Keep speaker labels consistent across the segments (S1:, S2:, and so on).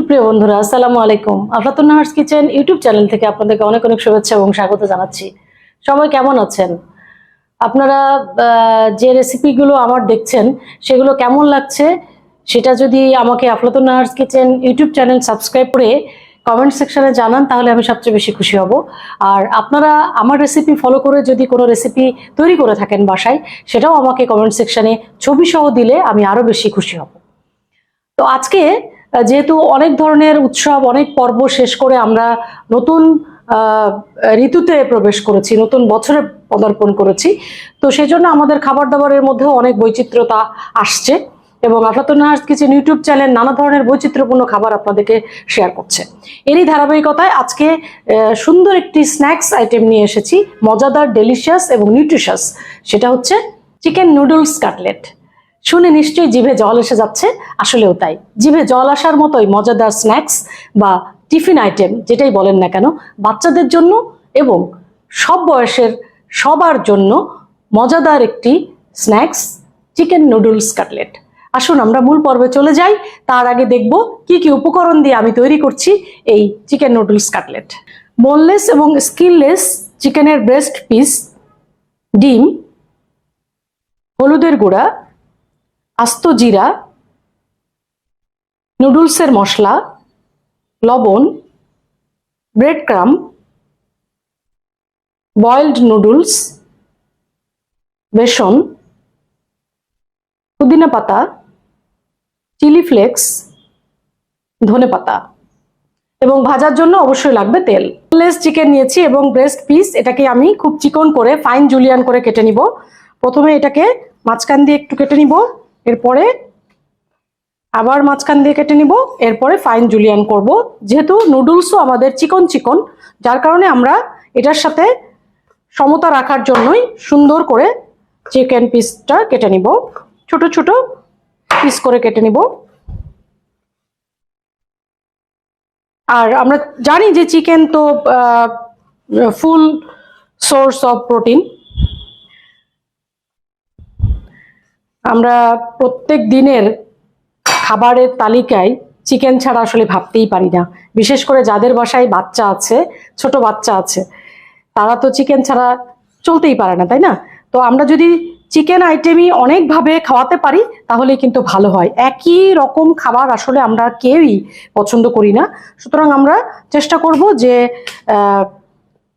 S1: সুপ্রিয় বন্ধুরা, আসসালামু আলাইকুম। আফলাতুন নাহার্স কিচেন ইউটিউব চ্যানেল থেকে আপনাদেরকে অনেক অনেক শুভেচ্ছা এবং স্বাগত জানাচ্ছি। সবাই কেমন আছেন? আপনারা যে রেসিপিগুলো আমার দেখছেন সেগুলো কেমন লাগছে সেটা যদি আমাকে Aflatun Nahar's kitchen YouTube channel subscribe করে কমেন্ট সেকশনে জানান তাহলে আমি সবচেয়ে বেশি খুশি হব। আর আপনারা আমার রেসিপি ফলো করে যদি কোনো রেসিপি তৈরি করে থাকেন বাসায়, সেটাও আমাকে কমেন্ট সেকশনে ছবি সহ দিলে আমি আরো বেশি খুশি হব। তো আজকে যেহেতু অনেক ধরনের উৎসব, অনেক পর্ব শেষ করে আমরা নতুন ঋতুতে প্রবেশ করেছি, নতুন বছরে পদার্পণ করেছি, তো সেই জন্য আমাদের খাবার দাবারের মধ্যেও অনেক বৈচিত্র্যতা আসছে এবং আফলাতুন নাহার্স কিচেন ইউটিউব চ্যানেল নানা ধরনের বৈচিত্র্যপূর্ণ খাবার আপনাদেরকে শেয়ার করছে। এরই ধারাবাহিকতায় আজকে সুন্দর একটি স্ন্যাক্স আইটেম নিয়ে এসেছি, মজাদার, ডেলিশিয়াস এবং নিউট্রিশাস। সেটা হচ্ছে চিকেন নুডলস কাটলেট। শুনে নিশ্চয়ই জিভে জল এসে যাচ্ছে, আসলেও তাই। জিভে জল আসার মতোই মজাদার স্ন্যাক্স বা টিফিন আইটেম যেটাই বলেন না কেন, বাচ্চাদের জন্য এবং সব বয়সের সবার জন্য মজাদার একটি স্ন্যাক্স চিকেন নুডলস কাটলেট। আসুন আমরা মূল পর্বে চলে যাই। তার আগে দেখব কি কি উপকরণ দিয়ে আমি তৈরি করছি এই চিকেন নুডলস কাটলেট। বোনলেস এবং স্কিনলেস চিকেনের ব্রেস্ট পিস, ডিম, হলুদের গুঁড়া, আস্ত জিরা, নুডলসের মশলা, লবণ, ব্রেড ক্রাম, বয়েলড নুডলস, বেসন, পুদিনা পাতা, চিলি ফ্লেক্স, ধনে পাতা এবং ভাজার জন্য অবশ্যই লাগবে তেল। বোনলেস চিকেন নিয়েছি এবং ব্রেস্ট পিস, এটাকে আমি খুব চিকন করে ফাইন জুলিয়ান করে কেটে নিব। প্রথমে এটাকে মাঝখান দিয়ে একটু কেটে নিব, এরপরে আবার মাঝখান দিয়ে কেটে নিব, এরপরে ফাইন জুলিয়ান করব। যেহেতু নুডলসও আমাদের চিকন চিকন, যার কারণে আমরা এটার সাথে সমতা রাখার জন্যই সুন্দর করে চিকেন পিসটা কেটে নিব, ছোট ছোট পিস করে কেটে নিব। আর আমরা জানি যে চিকেন তো ফুল সোর্স অফ প্রোটিন। আমরা প্রত্যেক দিনের খাবারের তালিকায় চিকেন ছাড়া আসলে ভাবতেই পারি না। বিশেষ করে যাদের বাসায় বাচ্চা আছে, ছোট বাচ্চা আছে, তারা তো চিকেন ছাড়া চলতেই পারে না, তাই না? তো আমরা যদি চিকেন আইটেমই অনেকভাবে খাওয়াতে পারি তাহলে কিন্তু ভালো হয়। একই রকম খাবার আসলে আমরা কেউই পছন্দ করি না। সুতরাং আমরা চেষ্টা করব যে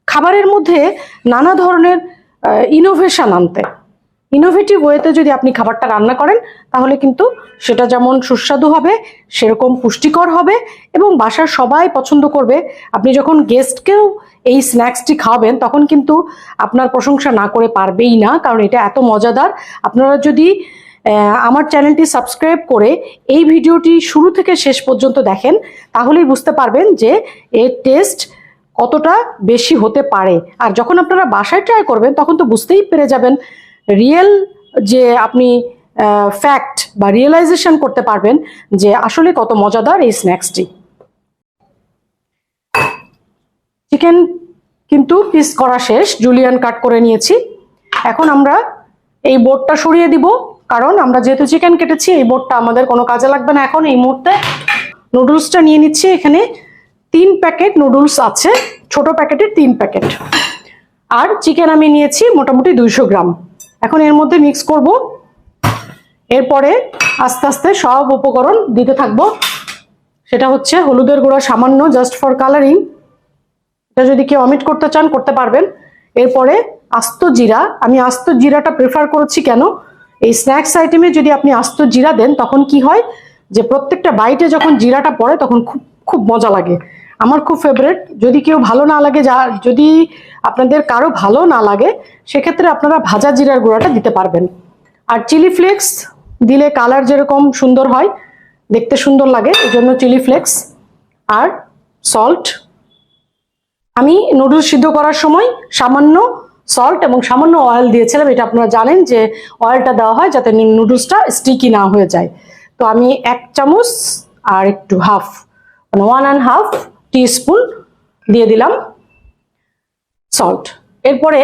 S1: খাবারের মধ্যে নানা ধরনের ইনোভেশন আনতে। ইনোভেটিভ ওয়েতে যদি আপনি খাবারটা রান্না করেন তাহলে কিন্তু সেটা যেমন সুস্বাদু হবে, সেরকম পুষ্টিকর হবে এবং বাসার সবাই পছন্দ করবে। আপনি যখন গেস্টকেও এই স্ন্যাক্সটি খাওয়াবেন তখন কিন্তু আপনার প্রশংসা না করে পারবেই না, কারণ এটা এত মজাদার। আপনারা যদি আমার চ্যানেলটি সাবস্ক্রাইব করে এই ভিডিওটি শুরু থেকে শেষ পর্যন্ত দেখেন তাহলেই বুঝতে পারবেন যে এর টেস্ট কতটা বেশি হতে পারে। আর যখন আপনারা বাসায় ট্রাই করবেন তখন তো বুঝতেই পেরে যাবেন, রিয়েল যে আপনি ফ্যাক্ট বা রিয়েলাইজেশন করতে পারবেন যে আসলে কত মজাদার এই স্ন্যাক্সটি। চিকেন কিন্তু পিস করা শেষ, জুলিয়ান কাট করে নিয়েছি। এখন আমরা এই বোর্ডটা সরিয়ে দিব, কারণ আমরা যেহেতু চিকেন কেটেছি এই বোর্ডটা আমাদের কোনো কাজে লাগবে না। এখন এই মুহূর্তে নুডলসটা নিয়ে নিচ্ছি। এখানে 3 প্যাকেট নুডলস আছে, ছোট প্যাকেটের 3 প্যাকেট। আর চিকেন আমি নিয়েছি মোটামুটি 200 গ্রাম। এখন এর মধ্যে মিক্স করব, এরপরে আস্তে আস্তে সব উপকরণ দিতে থাকবো। সেটা হচ্ছে হলুদের গুঁড়া সামান্য, জাস্ট ফর কালারিং, এটা যদি কেউ অমিট করতে চান করতে পারবেন। এরপরে আস্ত জিরা, আমি আস্ত জিরাটা প্রেফার করেছি কেন, এই স্ন্যাক্স আইটেমে যদি আপনি আস্ত জিরা দেন তখন কি হয় যে প্রত্যেকটা বাইটে যখন জিরাটা পড়ে তখন খুব খুব মজা লাগে। আমার খুব ফেভারিট। যদি কেউ ভালো না লাগে, যদি আপনাদের কারো ভালো না লাগে, সেক্ষেত্রে আপনারা ভাজা জিরার গুঁড়াটা দিতে পারবেন। আর চিলি ফ্লেক্স দিলে কালার যেরকম সুন্দর হয়, দেখতে সুন্দর লাগে, এই জন্য চিলি ফ্লেক্স। আর সল্ট, আমি নুডলস সিদ্ধ করার সময় সামান্য সল্ট এবং সামান্য অয়েল দিয়েছিলাম। এটা আপনারা জানেন যে অয়েলটা দেওয়া হয় যাতে নুডলসটা স্টিকি না হয়ে যায়। তো আমি 1 চামচ আর একটু হাফ, মানে 1.5 টিস্পুন দিয়ে দিলাম সল্ট। এরপরে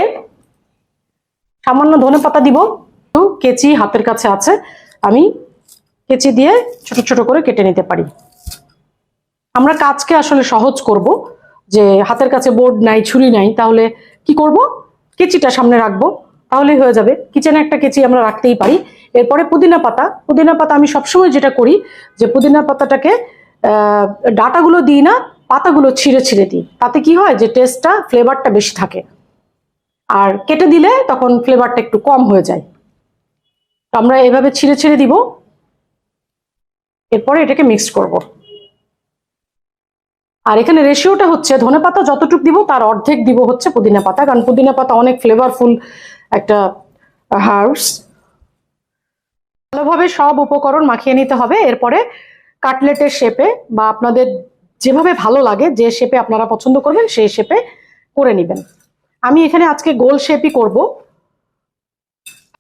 S1: সামান্য ধনে পাতা দিব। কেচি হাতের কাছে আছে, আমি কেচি দিয়ে ছোট ছোট করে কেটে নিতে পারি। আমরা কাজকে আসলে সহজ করব, যে হাতের কাছে বোর্ড নাই, ছুরি নাই, তাহলে কি করব, কেচিটা সামনে রাখবো, তাহলেই হয়ে যাবে। কিচেনে একটা কেচি আমরা রাখতেই পারি। এরপরে পুদিনা পাতা। পুদিনা পাতা আমি সবসময় যেটা করি, যে পুদিনা পাতাটাকে ডাটাগুলো দিই না, পাতাগুলো ছিঁড়ে ছিঁড়ে দিই। তাতে কি হয়, যে টেস্টটা, ফ্লেভারটা বেশি থাকে। আর কেটে দিলে তখন ফ্লেভারটা একটু কম হয়ে যায়। তো আমরা এভাবে ছিঁড়ে ছিঁড়ে দিব। এরপরে এটাকে মিক্স করব। আর এখানে রেশিওটা হচ্ছে ধনেপাতা যতটুকু দিব তার অর্ধেক দিব হচ্ছে পুদিনা পাতা, কারণ পুদিনা পাতা অনেক ফ্লেভারফুল একটা হার্বস। ভালোভাবে সব উপকরণ মাখিয়ে নিতে হবে। এরপরে কাটলেটের শেপে, বা আপনাদের যেভাবে ভালো লাগে, যে শেপে আপনারা পছন্দ করবেন সেই শেপে করে নেবেন। আমি এখানে আজকে গোল শেপই করব।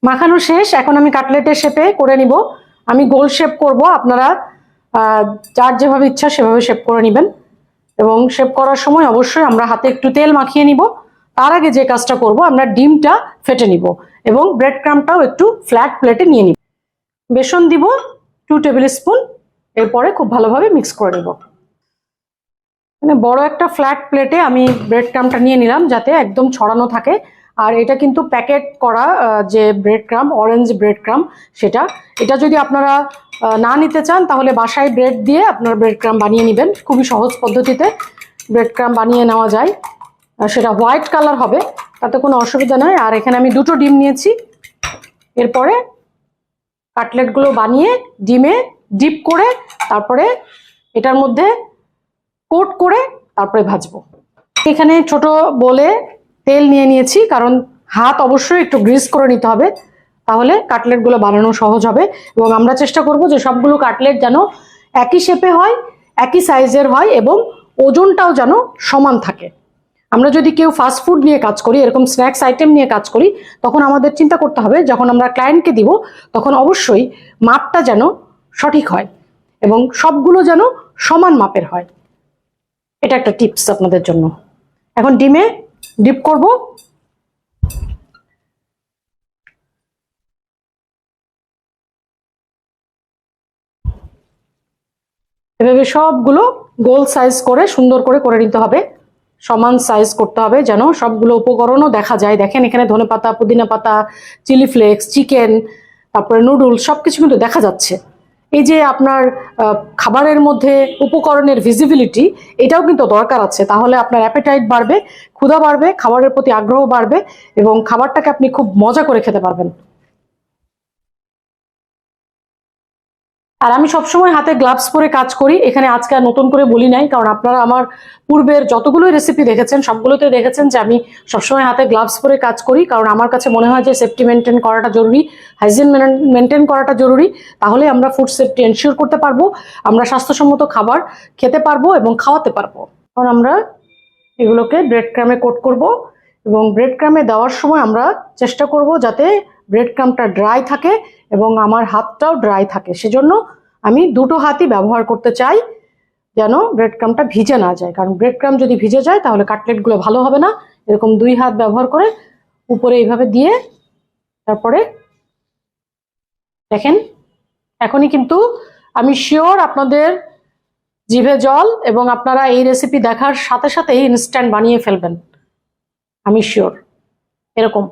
S1: মাখানো শেষ, এখন আমি কাটলেটের শেপে করে নিব। আমি গোল শেপ করব, আপনারা যার যেভাবে ইচ্ছা সেভাবে শেপ করে নেবেন। এবং শেপ করার সময় অবশ্যই আমরা হাতে একটু তেল মাখিয়ে নিব। তার আগে যে কাজটা করব, আমরা ডিমটা ফেটে নিব এবং ব্রেড ক্রাম্বটাও একটু ফ্ল্যাট প্লেটে নিয়ে নিব। বেসন দিব 2 টেবিল স্পুন। এরপরে খুব ভালোভাবে মিক্স করে নিব। মানে বড় একটা ফ্ল্যাট প্লেটে আমি ব্রেড ক্রাম্বটা নিয়ে নিলাম, যাতে একদম ছড়ানো থাকে। আর এটা কিন্তু প্যাকেট করা যে bread crumb, orange bread crumb, সেটা। এটা যদি আপনারা না নিতে চান, তাহলে বাসায় ব্রেড দিয়ে আপনারা ব্রেড ক্রাম্ব বানিয়ে নেবেন। খুবই সহজ পদ্ধতিতে ব্রেড ক্রাম্ব বানিয়ে নেওয়া যায়। সেটা হোয়াইট কালার হবে, তাতে কোনো অসুবিধা নয়। আর এখানে আমি 2টো ডিম নিয়েছি। এরপরে কাটলেটগুলো বানিয়ে ডিমে ডিপ করে, তারপরে এটার মধ্যে কোট করে তারপরে ভাজবো। এখানে ছোট বলে তেল নিয়ে নিয়েছি, কারণ হাত অবশ্যই একটু গ্রিস করে নিতে হবে, তাহলে কাটলেটগুলো বানানো সহজ হবে। এবং আমরা চেষ্টা করব যে সবগুলো কাটলেট যেন একই শেপে হয়, একই সাইজের হয়, এবং ওজনটাও যেন সমান থাকে। আমরা যদি কেউ ফাস্ট ফুড নিয়ে কাজ করি, এরকম স্ন্যাক্স আইটেম নিয়ে কাজ করি, তখন আমাদের চিন্তা করতে হবে, যখন আমরা ক্লায়েন্টকে দিব তখন অবশ্যই মাপটা যেন সঠিক হয় এবং সবগুলো যেন সমান মাপের হয়। এটা একটা টিপস আপনাদের জন্য। এখন ডিমে ডিপ করব। এভাবে সবগুলো গোল সাইজ করে সুন্দর করে করে নিতে হবে, সমান সাইজ করতে হবে, যেন সবগুলো উপকরণও দেখা যায়। দেখেন এখানে ধনেপাতা, পুদিনা পাতা, চিলি ফ্লেক্স, চিকেন, তারপরে নুডলস, সবকিছু কিন্তু দেখা যাচ্ছে। এই যে আপনার খাবারের মধ্যে উপকরণের ভিজিবিলিটি, এটাও কিন্তু দরকার আছে। তাহলে আপনার অ্যাপেটাইট বাড়বে, ক্ষুধা বাড়বে, খাবারের প্রতি আগ্রহ বাড়বে, এবং খাবারটাকে আপনি খুব মজা করে খেতে পারবেন। আর আমি সবসময় হাতে গ্লাভস পরে কাজ করি। এখানে আজকে আর নতুন করে বলি নাই, কারণ আপনারা আমার পূর্বের যতগুলোই রেসিপি দেখেছেন সবগুলোতে দেখেছেন যে আমি সবসময় হাতে গ্লাভস পরে কাজ করি, কারণ আমার কাছে মনে হয় যে সেফটি মেনটেন করাটা জরুরি, হাইজিন মেনটেন করাটা জরুরি। তাহলে আমরা ফুড সেফটি এনশিওর করতে পারবো, আমরা স্বাস্থ্যসম্মত খাবার খেতে পারবো এবং খাওয়াতে পারবো। এখন আমরা এগুলোকে ব্রেড ক্রামে কোট করব, এবং ব্রেড ক্রামে দেওয়ার সময় আমরা চেষ্টা করব যাতে ব্রেড ক্রামটা ড্রাই থাকে এবং আমার হাতটাও ড্রাই থাকে। সেজন্য আমি 2টো হাতই ব্যবহার করতে চাই, যেন ব্রেড ক্রামটা ভিজে না যায়। কারণ ব্রেড ক্রাম যদি ভিজে যায় তাহলে কাটলেটগুলো ভালো হবে না। এরকম 2 হাত ব্যবহার করে উপরে এইভাবে দিয়ে, তারপরে দেখেন এখনই কিন্তু আমি শিওর আপনাদের জিভে জল, এবং আপনারা এই রেসিপি দেখার সাথে সাথেই ইনস্ট্যান্ট বানিয়ে ফেলবেন, আমি শিওর। এরকম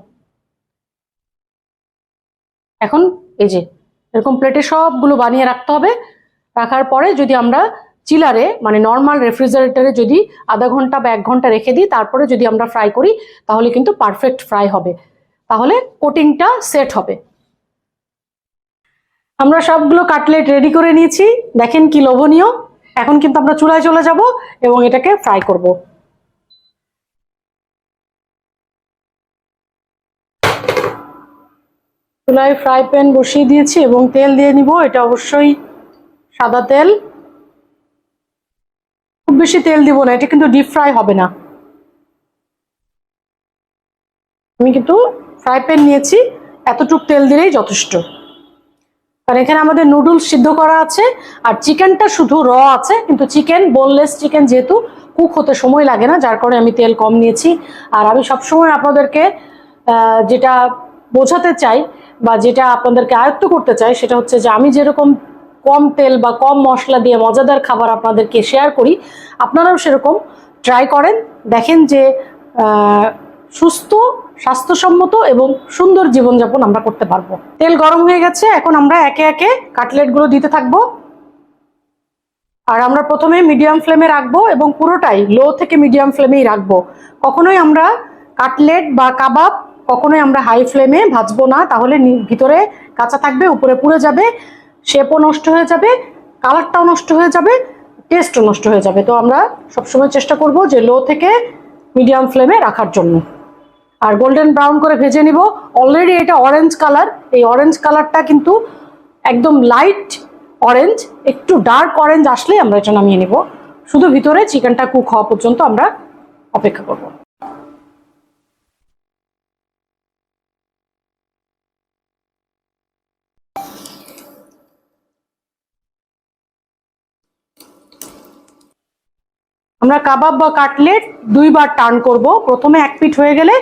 S1: এখন এই যে এরকম প্লেটে সবগুলো বানিয়ে রাখতে হবে। রাখার পরে যদি আমরা চিলারে, মানে নর্মাল রেফ্রিজারেটরে যদি আধা ঘন্টা বা 1 ঘন্টা রেখে দিই, তারপরে যদি আমরা ফ্রাই করি, তাহলে কিন্তু পারফেক্ট ফ্রাই হবে, তাহলে কোটিংটা সেট হবে। আমরা সবগুলো কাটলেট রেডি করে নিয়েছি, দেখেন কি লোভনীয়। এখন কিন্তু আমরা চুলায় চলে যাব এবং এটাকে ফ্রাই করব। চুলায় ফ্রাই প্যান বসিয়ে দিয়েছি এবং তেল দিয়ে নিব। এটা অবশ্যই সাদা তেল, খুব বেশি তেল দিব না, এটা কিন্তু ডিপ ফ্রাই হবে না। আমি কিন্তু ফ্রাই প্যান নিয়েছি, এতটুকু তেল দিলেই যথেষ্ট। কারণ এখানে আমাদের নুডলস সিদ্ধ করা আছে, আর চিকেনটা শুধু র আছে, কিন্তু চিকেন বোনলেস চিকেন যেহেতু কুক হতে সময় লাগে না, যার কারণে আমি তেল কম নিয়েছি। আর আমি সবসময় আপনাদেরকে যেটা বোঝাতে চাই বা যেটা আপনাদেরকে আয়ত্ত করতে চাই, সেটা হচ্ছে যে আমি যেরকম কম তেল বা কম মশলা দিয়ে মজাদার খাবার আপনাদেরকে শেয়ার করি, আপনারাও সেরকম ট্রাই করেন, দেখেন যে সুস্থ, স্বাস্থ্যসম্মত এবং সুন্দর জীবনযাপন আমরা করতে পারবো। তেল গরম হয়ে গেছে, এখন আমরা একে একে কাটলেটগুলো দিতে থাকবো। আর আমরা প্রথমে মিডিয়াম ফ্লেমে রাখবো এবং পুরোটাই লো থেকে মিডিয়াম ফ্লেমেই রাখবো। কখনোই আমরা কাটলেট বা কাবাব কখনোই আমরা হাই ফ্লেমে ভাজবো না, তাহলে ভিতরে কাঁচা থাকবে, উপরে পুড়ে যাবে, শেপও নষ্ট হয়ে যাবে, কালারটাও নষ্ট হয়ে যাবে, টেস্টও নষ্ট হয়ে যাবে। তো আমরা সবসময় চেষ্টা করব যে লো থেকে মিডিয়াম ফ্লেমে রাখার জন্য। আর গোল্ডেন ব্রাউন করে ভেজে নিব। অলরেডি এটা অরেঞ্জ কালার, এই অরেঞ্জ কালারটা কিন্তু একদম লাইট অরেঞ্জ, একটু ডার্ক অরেঞ্জ আসলেই আমরা এটা নামিয়ে নিব। শুধু ভিতরে চিকেনটা কুক হওয়া পর্যন্ত আমরা অপেক্ষা করব। আমরা কাবাব বা কাটলেট দুইবার টার্ন করব। প্রথমে এক পিঠ হয়ে গেলে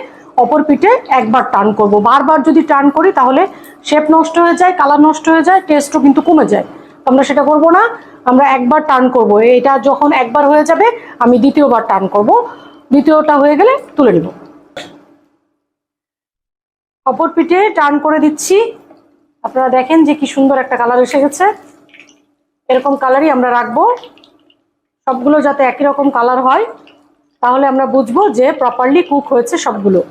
S1: অপর পিঠে একবার টার্ন করব। বারবার যদি টার্ন করি তাহলে শেপ নষ্ট হয়ে যায়, কালার নষ্ট হয়ে যায়, টেস্টও কিন্তু কমে যায়। আমরা সেটা করব না, আমরা একবার টার্ন করব। এটা যখন একবার হয়ে যাবে আমি দ্বিতীয়বার টার্ন করব, দ্বিতীয়টা হয়ে গেলে তুলে নেব। অপর পিঠে টার্ন করে দিচ্ছি। আপনারা দেখেন যে কি সুন্দর একটা কালার এসে গেছে। এরকম কালারই আমরা রাখবো, সবগুলো যাতে একই রকম কালার হয়, তাহলে আমরা বুঝবো যে প্রপারলি কুক হয়েছে সবগুলো।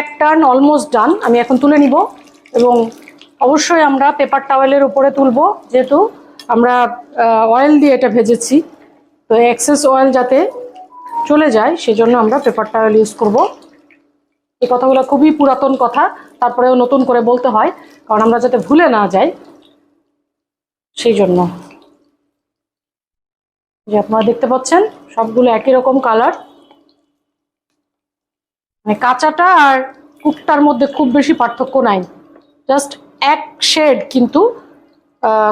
S1: এক টার্ন অলমোস্ট ডান, আমি এখন তুলে নিব এবং অবশ্যই আমরা পেপার টাওয়েলের উপরে তুলবো, যেহেতু আমরা অয়েল দিয়ে এটা ভেজেছি, তো এক্সেস অয়েল যাতে চলে যায় সেজন্য আমরা পেপার টাওয়েল ইউজ করব। এই কথাগুলো খুবই পুরাতন কথা, তারপরেও নতুন করে বলতে হয়, কারণ আমরা যাতে ভুলে না যাই সেই জন্য। যে আপনারা দেখতে পাচ্ছেন সবগুলো একই রকম কালার, মানে কাঁচাটা আর কুকটার মধ্যে খুব বেশি পার্থক্য নাই, জাস্ট এক শেড কিন্তু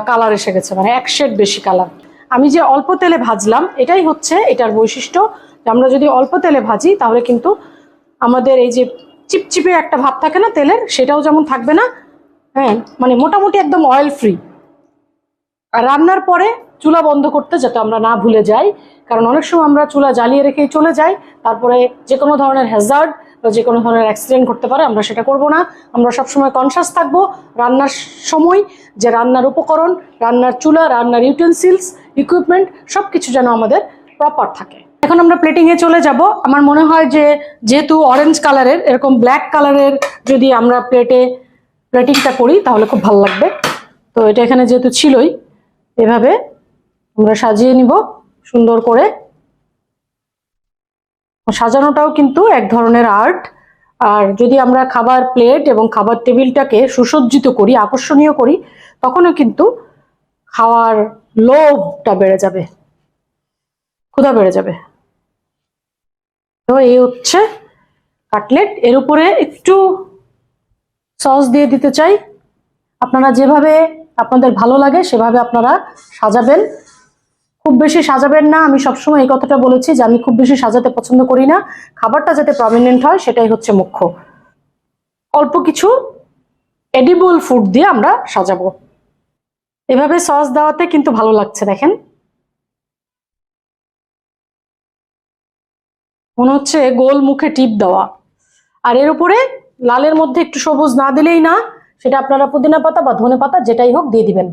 S1: কালার এসে গেছে, মানে এক শেড বেশি কালার। আমি যে অল্প তেলে ভাজলাম এটাই হচ্ছে এটার বৈশিষ্ট্য, যে আমরা যদি অল্প তেলে ভাজি তাহলে কিন্তু আমাদের এই যে চিপচিপে একটা ভাব থাকে না তেলের, সেটাও যেমন থাকবে না, হ্যাঁ, মানে মোটামুটি একদম অয়েল ফ্রি। আর রান্নার পরে চুলা বন্ধ করতে যাতে আমরা না ভুলে যাই, কারণ অনেক সময় আমরা চুলা জ্বালিয়ে রেখেই চলে যাই, তারপরে যে কোনো ধরনের হ্যাজার্ড বা যে কোনো ধরনের অ্যাক্সিডেন্ট ঘটতে পারে। আমরা সেটা করব না, আমরা সবসময় কনসাস থাকবো রান্নার সময়, যে রান্নার উপকরণ, রান্নার চুলা, রান্নার ইউটেন্সিলস, ইকুইপমেন্ট সব কিছু যেন আমাদের প্রপার থাকে। এখন আমরা প্লেটিংয়ে চলে যাব। আমার মনে হয় যে যেহেতু অরেঞ্জ কালারের, এরকম ব্ল্যাক কালারের যদি আমরা প্লেটিংটা করি তাহলে খুব ভালো লাগবে। তো এটা এখানে যেহেতু ছিলই, এভাবে আমরা সাজিয়ে নিব সুন্দর করে। সাজানোটাও কিন্তু এক ধরনের আর্ট। আর যদি আমরা খাবার প্লেট এবং খাবার টেবিলটাকে সুসজ্জিত করি, আকর্ষণীয় করি, তখনও কিন্তু খাওয়ার লোভটা বেড়ে যাবে, ক্ষুধা বেড়ে যাবে। তো এই হচ্ছে কাটলেট। এর উপরে একটু সস দিয়ে দিতে চাই। আপনারা যেভাবে আপনাদের ভালো লাগে সেভাবে আপনারা সাজাবেন, খুব বেশি সাজাবেন না। আমি সবসময় এই কথাটা বলেছি যে আমি খুব বেশি সাজাতে পছন্দ করি না, খাবারটা যাতে প্রমিনেন্ট হয় সেটাই হচ্ছে মুখ্য। অল্প কিছু এডিবল ফুড দিয়ে আমরা সাজাবো। এভাবে সস দেওয়াতে কিন্তু ভালো লাগছে, দেখেন মনে হচ্ছে গোল মুখে টিপ দেওয়া। আর এর উপরে লালের মধ্যে একটু সবুজ না দিলেই না, সেটা আপনারা পুদিনা পাতা বা ধনে পাতা যেটাই হোক দিয়ে দিবেন।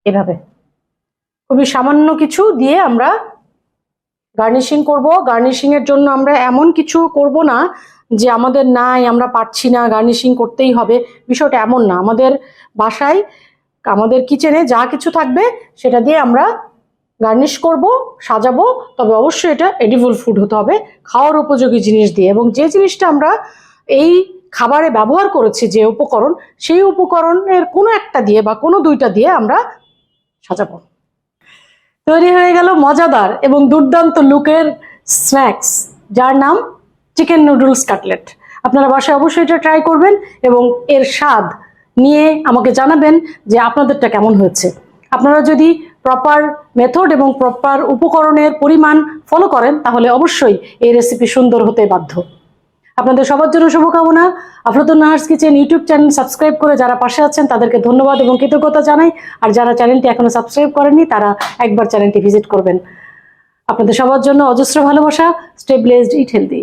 S1: এভাবে খুবই সামান্য কিছু দিয়ে আমরা গার্নিশিং করব। গার্নিশিং এর জন্য আমরা এমন কিছু করব না যে আমাদের নাই, আমরা পারছি না, গার্নিশিং করতেই হবে, বিষয়টা এমন না। আমাদের বাসায়, আমাদের কিচেনে যা কিছু থাকবে সেটা দিয়ে আমরা গার্নিশ করব, সাজাবো। তবে অবশ্যই এটা এডিবল ফুড হতে হবে, খাওয়ার উপযোগী জিনিস দিয়ে। এবং যে জিনিসটা আমরা এই খাবারে ব্যবহার করেছি, যে উপকরণ, সেই উপকরণের কোনো একটা দিয়ে বা কোনো দুইটা দিয়ে আমরা সাজাবো। তৈরি হয়ে গেল মজাদার এবং দুর্দান্ত লুকের স্ন্যাক্স, যার নাম চিকেন নুডলস কাটলেট। আপনারা বাসায় অবশ্যই এটা ট্রাই করবেন এবং এর স্বাদ নিয়ে আমাকে জানাবেন যে আপনাদেরটা কেমন হয়েছে। আপনারা যদি প্রপার মেথড এবং প্রপার উপকরণের পরিমাণ ফলো করেন, তাহলে অবশ্যই এই রেসিপি সুন্দর হতে বাধ্য। আপনাদের সবার জন্য শুভকামনা। Aflatun Nahar's kitchen YouTube channel subscribe করে যারা পাশে আছেন তাদেরকে ধন্যবাদ এবং কৃতজ্ঞতা জানাই। আর যারা চ্যানেলটি এখনো সাবস্ক্রাইব করেননি তারা একবার চ্যানেলটি ভিজিট করবেন। আপনাদের সবার জন্য অজস্র ভালোবাসা। স্টে ব্লেসড, ইট হেলদি।